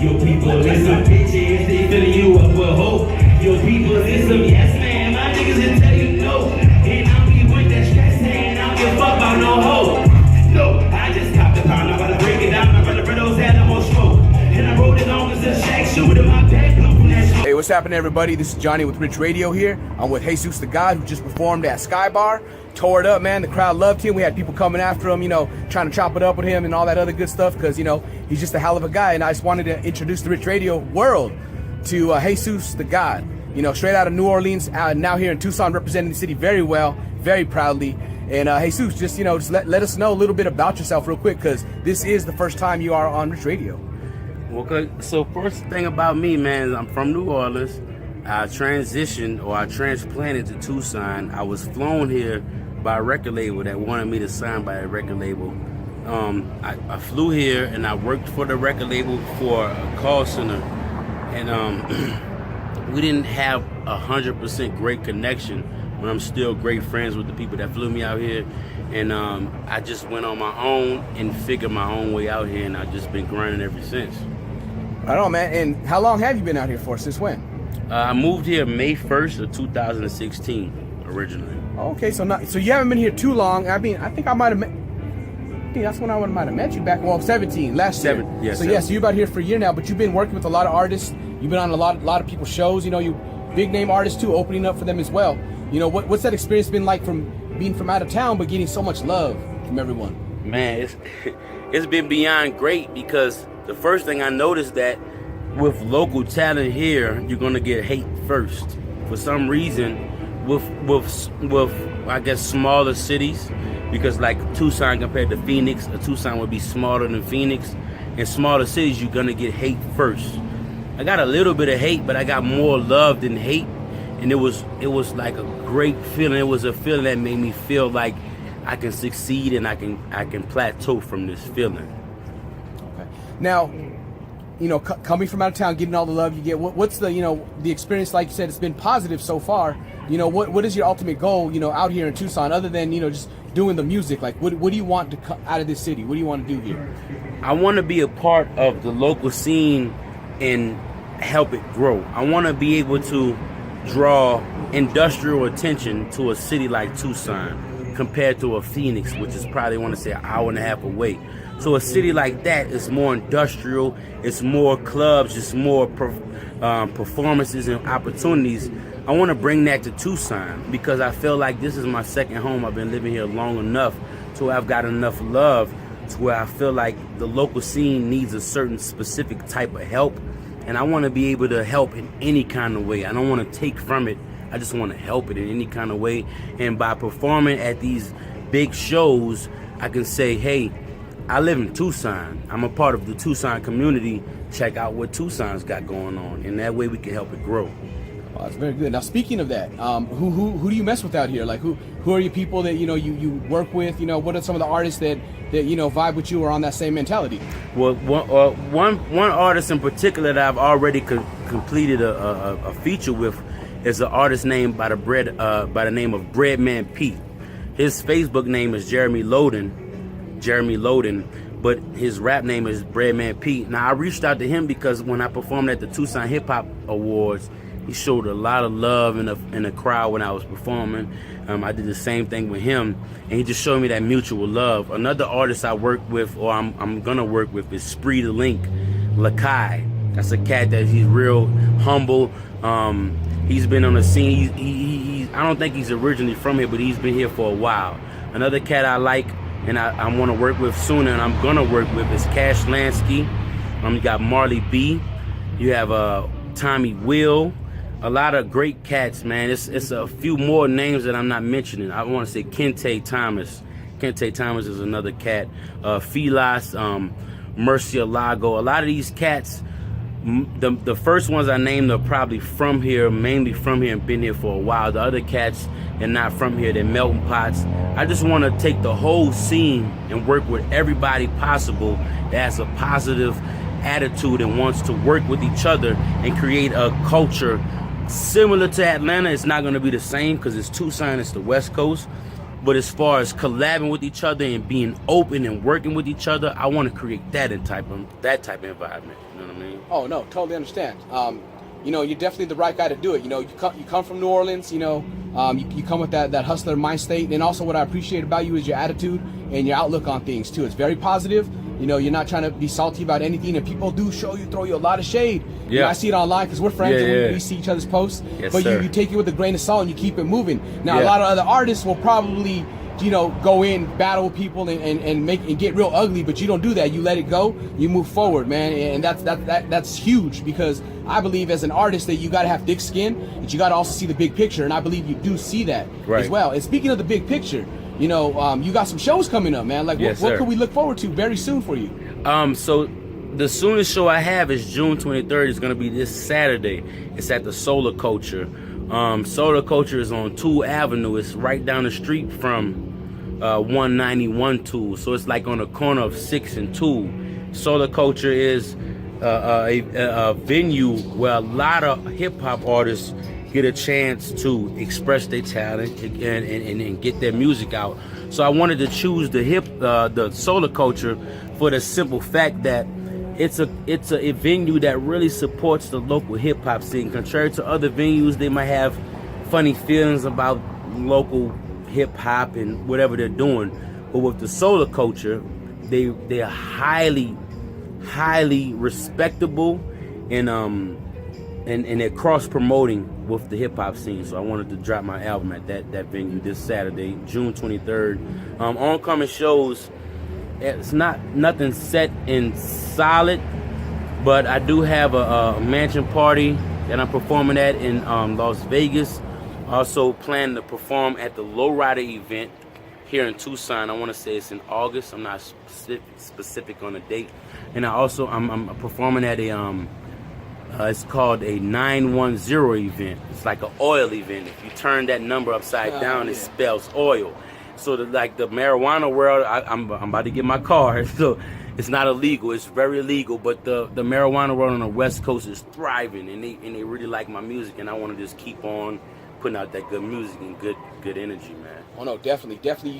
Your people is some bitches, they filling you up with hope. Your people is some yes man, my niggas will tell you no. And I'll be with that stress saying I don't give a fuck about no hoe. No, I just copped the pound, I'm about to break it down. My brother Brittos had no more smoke. And I rolled it on as a shack shooter, my back come from that smoke. Hey, what's happening, everybody? This is Johnny with R.I.C.H Radio here. I'm with Hesus DaGod, who just performed at Sky Bar. Tore it up, man. The crowd loved him. We had people coming after him, you know, trying to chop it up with him and all that other good stuff because, you know, he's just a hell of a guy. And I just wanted to introduce the R.I.C.H Radio world to Hesus DaGod. You know, straight out of New Orleans, now here in Tucson, representing the city very well, very proudly. And Hesus, just, you know, just let us know a little bit about yourself real quick because this is the first time you are on R.I.C.H Radio. Okay, so first thing about me, man, is I'm from New Orleans. I transitioned, or I transplanted to Tucson. I was flown here by a record label that wanted me to sign by a record label. I flew here and I worked for the record label for a call center, and we didn't have 100% great connection, but I'm still great friends with the people that flew me out here. And I just went on my own and figured my own way out here, and I've just been grinding ever since. Right on, man. And how long have you been out here for? Since when? I moved here May 1st of 2016 originally. Okay, so you haven't been here too long. I mean, I think I might have met. I think that's when I might have met you back. Well, 17 last year. Yes. So so you're about here for a year now. But you've been working with a lot of artists. You've been on a lot of people's shows. You know, you big name artists too, opening up for them as well. You know, what's that experience been like from being from out of town but getting so much love from everyone? Man, it's been beyond great because the first thing I noticed that with local talent here, you're gonna get hate first. For some reason, with I guess smaller cities, because like Tucson compared to Phoenix, Tucson would be smaller than Phoenix. In smaller cities, you're gonna get hate first. I got a little bit of hate, but I got more love than hate, and it was like a great feeling. It was a feeling that made me feel like I can succeed and I can plateau from this feeling. Okay. Now, you know, coming from out of town, getting all the love you get, what's the, you know, the experience? Like you said, it's been positive so far. You know, what is your ultimate goal, you know, out here in Tucson, other than, you know, just doing the music? Like, what do you want to come out of this city? What do you want to do here? I want to be a part of the local scene and help it grow. I want to be able to draw industrial attention to a city like Tucson compared to a Phoenix, which is probably, I want to say, an hour and a half away. So a city like that is more industrial, it's more clubs, it's more performances and opportunities. I want to bring that to Tucson because I feel like this is my second home. I've been living here long enough to where I've got enough love to where I feel like the local scene needs a certain specific type of help. And I want to be able to help in any kind of way. I don't want to take from it. I just want to help it in any kind of way. And by performing at these big shows, I can say, hey, I live in Tucson. I'm a part of the Tucson community. Check out what Tucson's got going on. And that way we can help it grow. Oh, that's very good. Now, speaking of that, who do you mess with out here? Like, who are you people that, you know, you work with? You know, what are some of the artists that you know, vibe with you or on that same mentality? Well, one artist in particular that I've already completed a feature with is an artist named by the name of Breadman Pete. His Facebook name is Jeremy Loden, but his rap name is Breadman Pete. Now, I reached out to him because when I performed at the Tucson Hip Hop Awards, he showed a lot of love in the crowd when I was performing. I did the same thing with him, and he just showed me that mutual love. Another artist I work with, or I'm gonna work with, is Spree the Link, L.L.C. That's a cat that he's real humble. He's been on the scene. He I don't think he's originally from here, but he's been here for a while. Another cat I like and I want to work with sooner, and I'm gonna work with, is Cash Lansky. You got Marley B. You have Tommy Will. A lot of great cats, man. It's a few more names that I'm not mentioning. I want to say Kente Thomas. Kente Thomas is another cat. Filas, Murcielago. A lot of these cats, the first ones I named are probably from here, mainly from here, and been here for a while. The other cats, they're not from here. They're melting pots. I just want to take the whole scene and work with everybody possible that has a positive attitude and wants to work with each other and create a culture similar to Atlanta. It's not going to be the same because it's Tucson, it's the West Coast, But as far as collabing with each other and being open and working with each other, I want to create that type of environment. You know what I mean? Oh no, totally understand. You know, you're definitely the right guy to do it. You know, you come from New Orleans. You know, you come with that hustler mind state, and also what I appreciate about you is your attitude and your outlook on things too. It's very positive. You know, you're not trying to be salty about anything, and people do throw you a lot of shade. Yeah, you know, I see it online because we're friends and we see each other's posts. Yes, but sir. you take it with a grain of salt and you keep it moving. Now, a lot of other artists will probably, you know, go in, battle with people and get real ugly, but you don't do that. You let it go, you move forward, man, and that's huge, because I believe as an artist that you got to have thick skin, but you got to also see the big picture, and I believe you do see that as well. And speaking of the big picture, you know, you got some shows coming up, man. Like, what can we look forward to very soon for you? So the soonest show I have is June 23rd. It's going to be this Saturday. It's at the Solar Culture. Solar Culture is on Tool Avenue. It's right down the street from 191 Tool. So it's like on the corner of 6th and Tool. Solar Culture is a venue where a lot of hip-hop artists get a chance to express their talent and get their music out. So I wanted to choose the Solar Culture for the simple fact that it's a venue that really supports the local hip hop scene. Contrary to other venues, they might have funny feelings about local hip hop and whatever they're doing. But with the Solar Culture, they're highly respectable and they're cross promoting with the hip hop scene. So I wanted to drop my album at that venue this Saturday, June 23rd. Oncoming shows, it's nothing set in solid, but I do have a mansion party that I'm performing at in Las Vegas. Also plan to perform at the Lowrider event here in Tucson. I want to say it's in August. I'm not specific on the date. And I'm performing at a it's called a 910 event. It's like an oil event. If you turn that number upside down, it spells oil. So like the marijuana world, I'm about to get my card. So it's not illegal. It's very illegal. But the marijuana world on the West Coast is thriving, and they really like my music. And I want to just keep on putting out that good music and good energy, man. Oh no, definitely.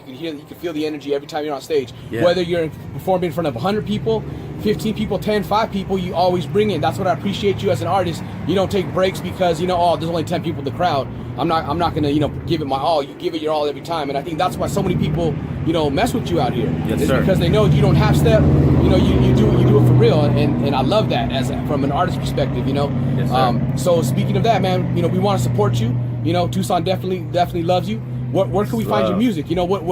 You can feel the energy every time you're on stage. Whether you're performing in front of 100 people, 15 people, 10, 5 people, you always bring it. That's what I appreciate you as an artist. You don't take breaks because, you know, oh, there's only 10 people in the crowd. I'm not gonna, you know, give it my all. You give it your all every time, and I think that's why so many people, you know, mess with you out here. Yes, sir. Because they know you don't half step. You know, you do it for real, and I love that from an artist perspective. You know. Yes, sir. So speaking of that, man, you know, we want to support you. You know, Tucson definitely loves you. Where can we find your music? You know, what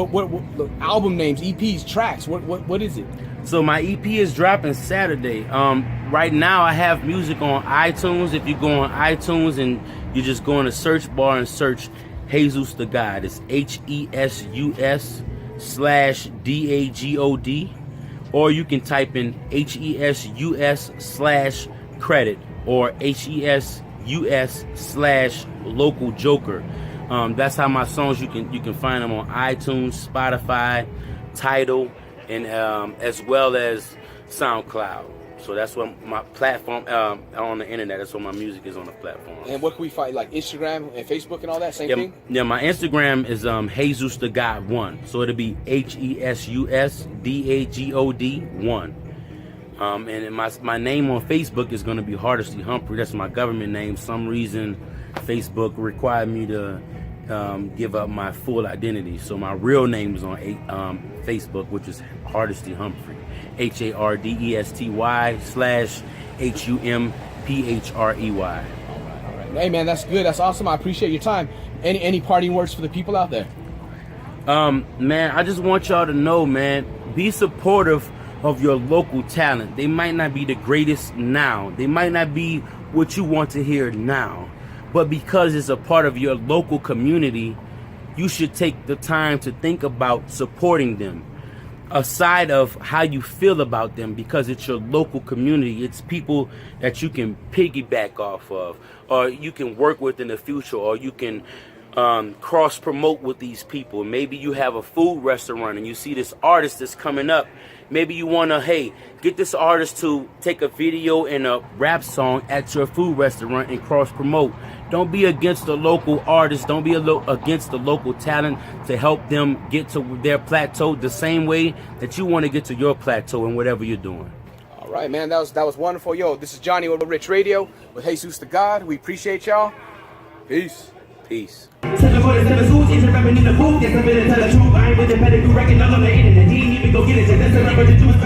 album names, EPs, tracks? What is it? So my EP is dropping Saturday. Right now I have music on iTunes. If you go on iTunes and you just go in the search bar and search Hesus DaGod, it's HESUS/DAGOD, or you can type in HESUS/credit or HESUS/local joker. That's how my songs, you can find them on iTunes, Spotify, Tidal, and as well as SoundCloud. So that's what my platform on the internet. That's what my music is on the platform. And what can we find, like Instagram and Facebook and all that? Same thing. Yeah, my Instagram is Hesus DaGod 1. So it'll be HESUSDAGOD 1. And my name on Facebook is going to be Hardesty Humphrey. That's my government name. Some reason Facebook required me to give up my full identity. So my real name is on Facebook, which is Hardesty Humphrey. HARDESTY/HUMPHREY. All right. Hey man, that's good. That's awesome. I appreciate your time. Any parting words for the people out there? Man, I just want y'all to know, man, be supportive of your local talent. They might not be the greatest now. They might not be what you want to hear now. But because it's a part of your local community, you should take the time to think about supporting them. Aside of how you feel about them, because it's your local community, it's people that you can piggyback off of, or you can work with in the future, or you can cross promote with these people. Maybe you have a food restaurant and you see this artist that's coming up. Maybe you want to, hey, get this artist to take a video and a rap song at your food restaurant and cross-promote. Don't be against the local artists. Don't be against the local talent to help them get to their plateau the same way that you want to get to your plateau in whatever you're doing. All right, man. That was wonderful. Yo, this is Johnny with R.I.C.H Radio with Hesus DaGod. We appreciate y'all. Peace. Peace. 747 suits, is rapping in the booth. Yes, I'm gonna tell the truth. I ain't with the pedigree record, all on the internet. He didn't even go get it. That's the number that you was